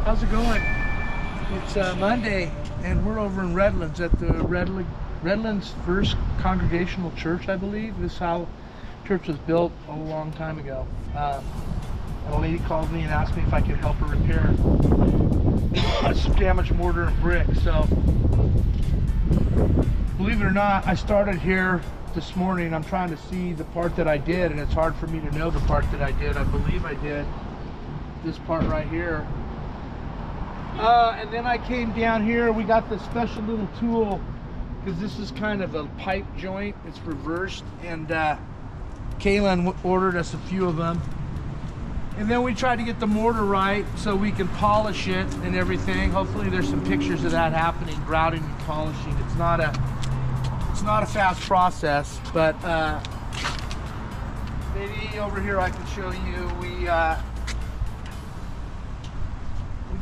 How's it going? It's Monday, and we're over in Redlands at the Redlands First Congregational Church, I believe. This is how church was built a long time ago. And a lady called me and asked me if I could help her repair some damaged mortar and brick. So, believe it or not, I started here this morning. I'm trying to see the part that I did, and it's hard for me to know the part that I did. I believe I did this part right here. And then I came down here. We got this special little tool because this is kind of a pipe joint. It's reversed, and Kaylin ordered us a few of them. And then we tried to get the mortar right so we can polish it and everything. Hopefully there's some pictures of that happening, grouting and polishing. It's not a fast process, but maybe over here I can show you. We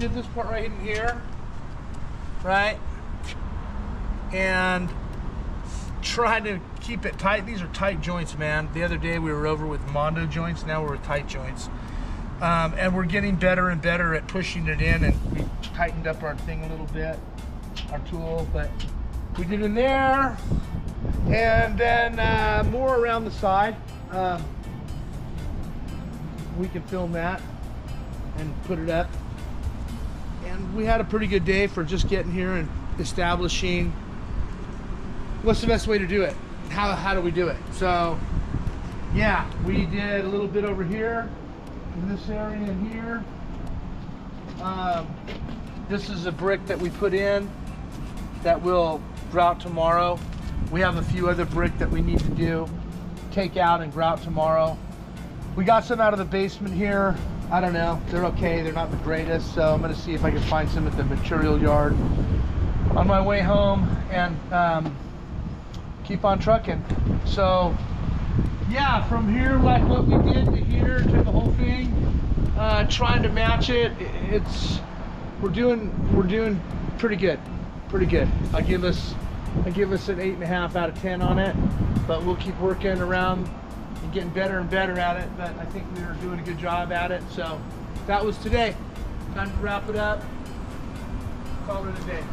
did this part right in here, right? And trying to keep it tight. These are tight joints, man. The other day we were over with Mondo joints, now we're with tight joints. And we're getting better and better at pushing it in, and we tightened up our thing a little bit, our tool, but we did in there, and then more around the side. We can film that and put it up. And we had a pretty good day for just getting here and establishing what's the best way to do it. How do we do it? So yeah, we did a little bit over here in this area in here. This is a brick that we put in that will grout tomorrow. We have a few other brick that we need to do, take out and grout tomorrow. We got some out of the basement here. I don't know, they're okay, they're not the greatest, so I'm gonna see if I can find some at the material yard on my way home and keep on trucking. So yeah, from here, like what we did to here to the whole thing, trying to match it, we're doing pretty good. I give us an 8.5 out of 10 on it, but we'll keep working around and getting better and better at it. But I think we were doing a good job at it. So that was today. Time to wrap it up. Call it a day.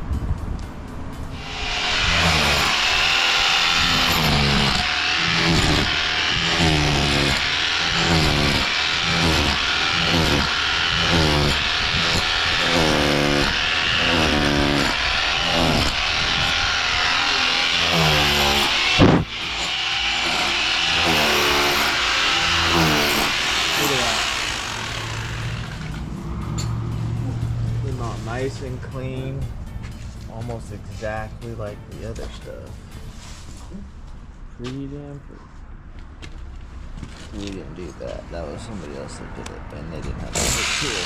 Nice and clean, almost exactly like the other stuff. Pretty damn pretty. We didn't do that. That was somebody else that did it, and they didn't have a good tool.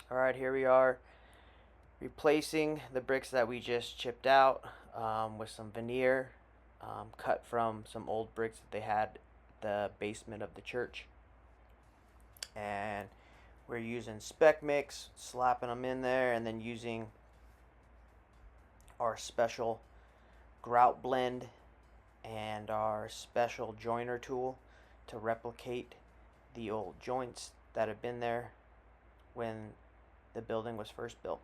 Alright, here we are replacing the bricks that we just chipped out with some veneer cut from some old bricks that they had at the basement of the church. And we're using spec mix, slapping them in there, and then using our special grout blend and our special joiner tool to replicate the old joints that have been there when the building was first built.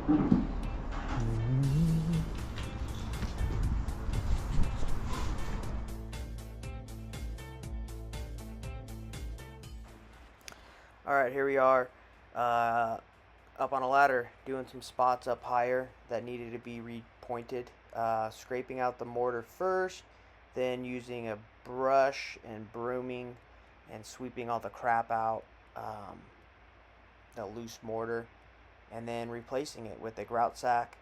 All right, here we are, up on a ladder, doing some spots up higher that needed to be repointed. Scraping out the mortar first, then using a brush and brooming and sweeping all the crap out, the loose mortar, and then replacing it with a grout sack,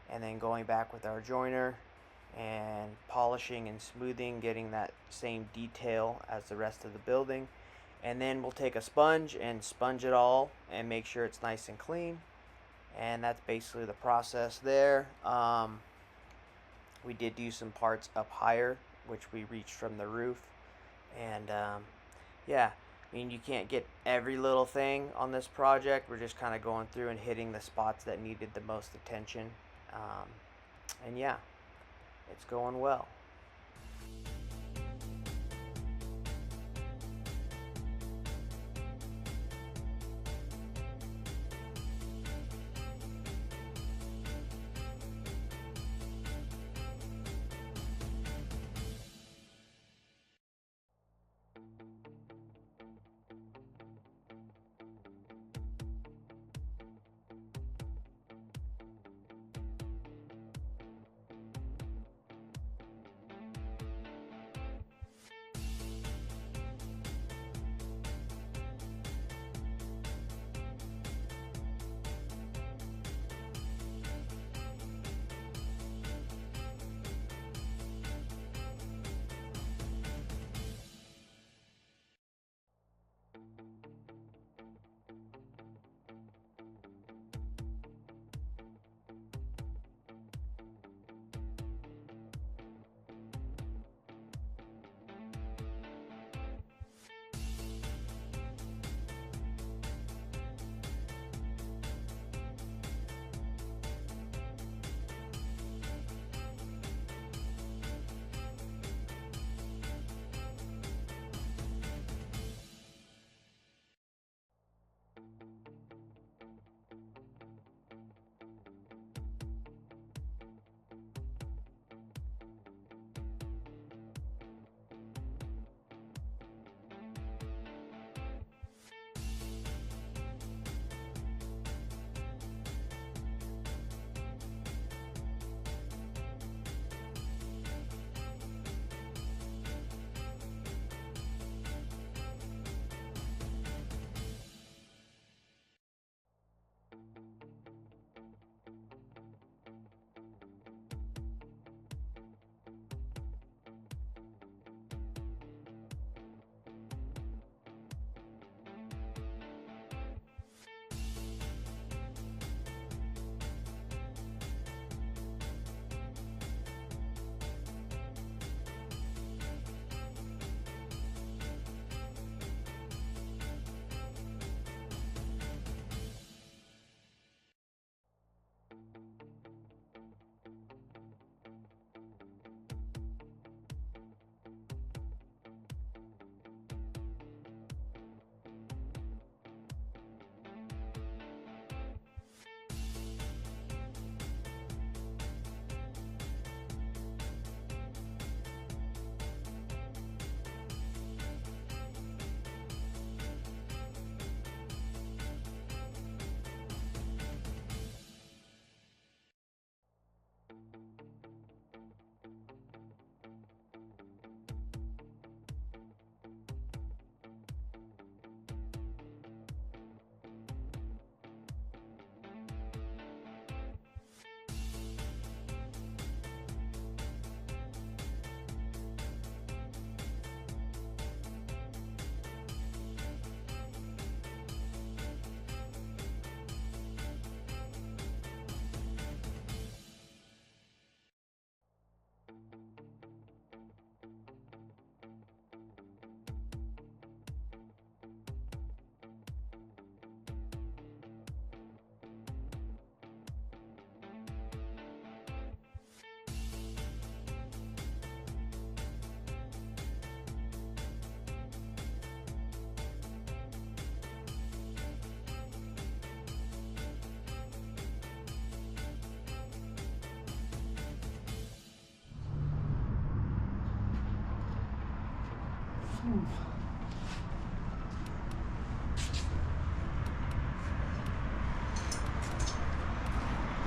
and then going back with our joiner and polishing and smoothing, getting that same detail as the rest of the building. And then we'll take a sponge and sponge it all and make sure it's nice and clean. And that's basically the process there. We did do some parts up higher, which we reached from the roof. And yeah, I mean, you can't get every little thing on this project. We're just kind of going through and hitting the spots that needed the most attention. And yeah, it's going well.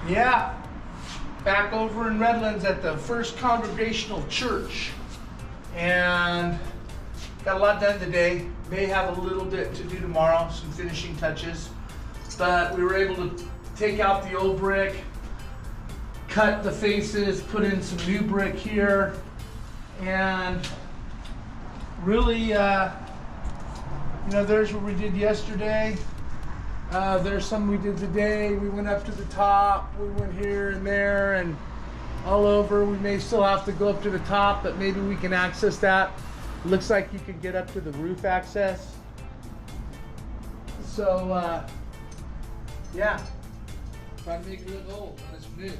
Yeah, back over in Redlands at the First Congregational Church, and got a lot done today. May have a little bit to do tomorrow, some finishing touches, but we were able to take out the old brick, cut the faces, put in some new brick here, and really, you know, there's what we did yesterday. There's some we did today. We went up to the top, we went here and there and all over. We may still have to go up to the top, but maybe we can access that. Looks like you can get up to the roof access. So, yeah, trying to make it look old when it's new.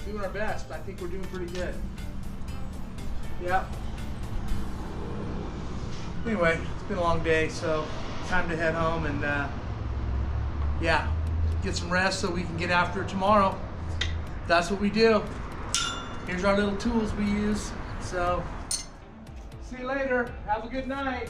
Doing our best. I think we're doing pretty good. Yeah. Anyway, it's been a long day, so time to head home and yeah, get some rest so we can get after it tomorrow. That's what we do. Here's our little tools we use. So, see you later. Have a good night.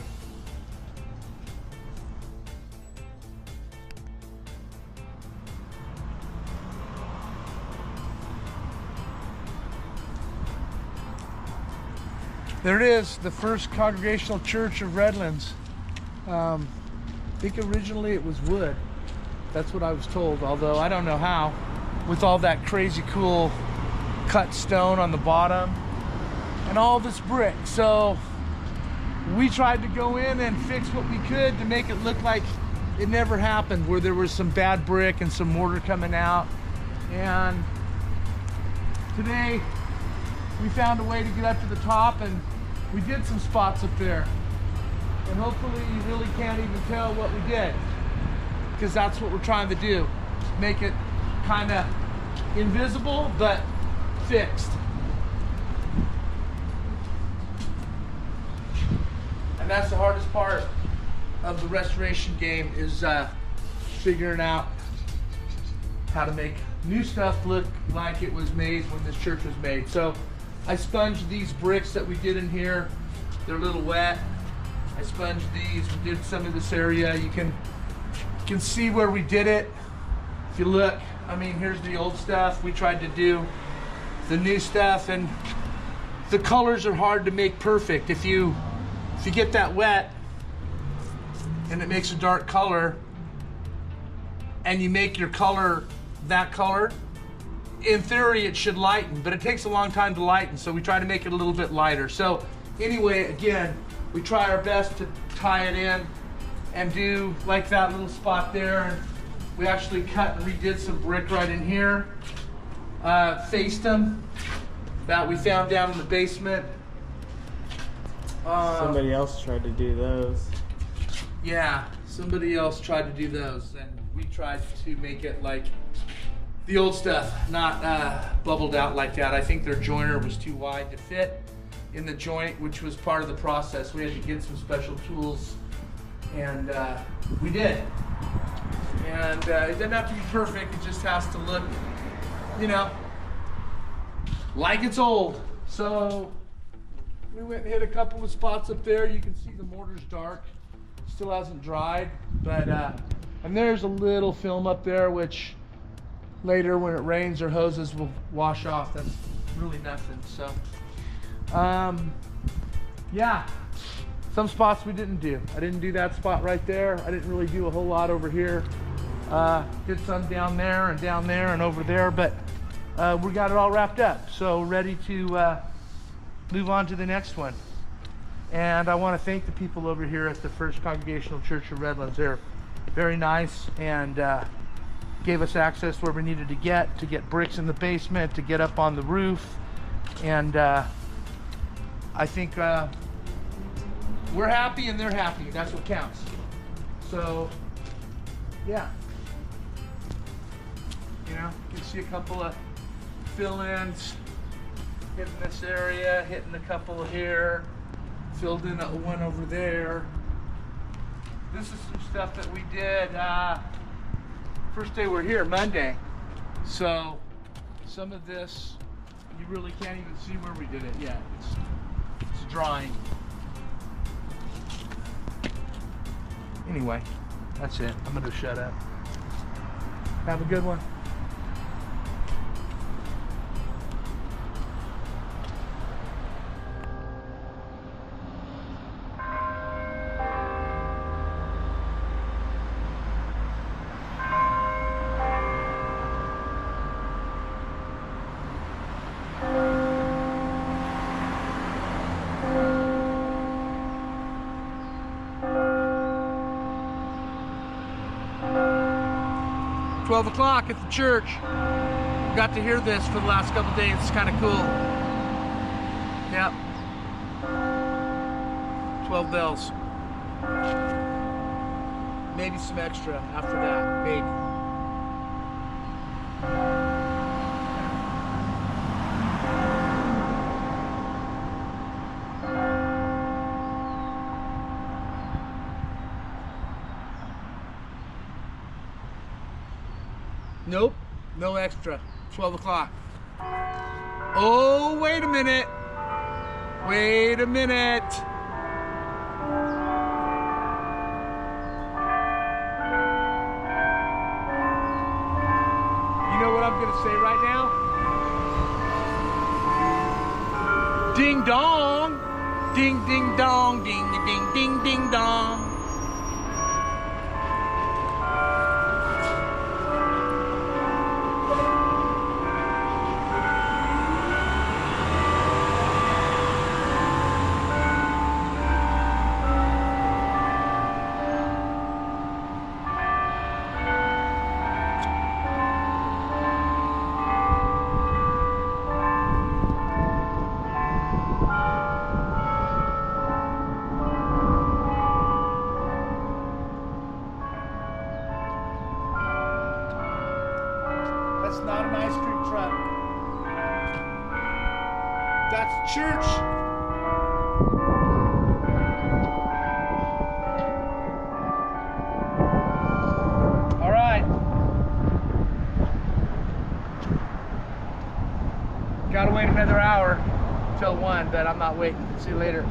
There it is, the First Congregational Church of Redlands. I think originally it was wood. That's what I was told, although I don't know how, with all that crazy cool cut stone on the bottom and all this brick. So we tried to go in and fix what we could to make it look like it never happened, where there was some bad brick and some mortar coming out. And today we found a way to get up to the top, and we did some spots up there. And hopefully you really can't even tell what we did, because that's what we're trying to do. Make it kind of invisible, but fixed. And that's the hardest part of the restoration game, is figuring out how to make new stuff look like it was made when this church was made. So I sponged these bricks that we did in here. They're a little wet. I sponged these. We did some of this area. You can see where we did it. If you look, I mean, here's the old stuff. We tried to do the new stuff, and the colors are hard to make perfect. If you get that wet and it makes a dark color, and you make your color that color, in theory it should lighten, but it takes a long time to lighten, so we try to make it a little bit lighter. So anyway, again, we try our best to tie it in and do like that little spot there. And we actually cut and redid some brick right in here, faced them, that we found down in the basement. Somebody else tried to do those. Yeah, somebody else tried to do those, and we tried to make it like the old stuff, not bubbled out like that. I think their joiner was too wide to fit in the joint, which was part of the process. We had to get some special tools, and we did. And it doesn't have to be perfect, it just has to look, you know, like it's old. So we went and hit a couple of spots up there. You can see the mortar's dark, still hasn't dried, but and there's a little film up there, which later when it rains or hoses will wash off. That's really nothing. So yeah, some spots we didn't do. I didn't do that spot right there. I didn't really do a whole lot over here. Did some down there and over there, but we got it all wrapped up, so ready to move on to the next one. And I want to thank the people over here at the First Congregational Church of Redlands. They're very nice, and gave us access where we needed to get bricks in the basement, to get up on the roof. And I think we're happy and they're happy. That's what counts. So yeah, you know, you can see a couple of fill-ins, hitting this area, hitting a couple here, filled in one over there. This is some stuff that we did first day we're here, Monday. So some of this, you really can't even see where we did it yet. It's drying. Anyway, that's it. I'm gonna shut up. Have a good one. O'clock at the church. Got to hear this for the last couple days. It's kind of cool. Yep. 12 bells. Maybe some extra after that. Maybe. Nope, no extra. 12 o'clock. Oh, wait a minute. Wait a minute. You know what I'm going to say right now? Ding dong. Ding, ding, dong. Ding, ding, ding, ding, dong. That's not an ice cream truck. That's church. All right. Gotta wait another hour till 1, but I'm not waiting. See you later.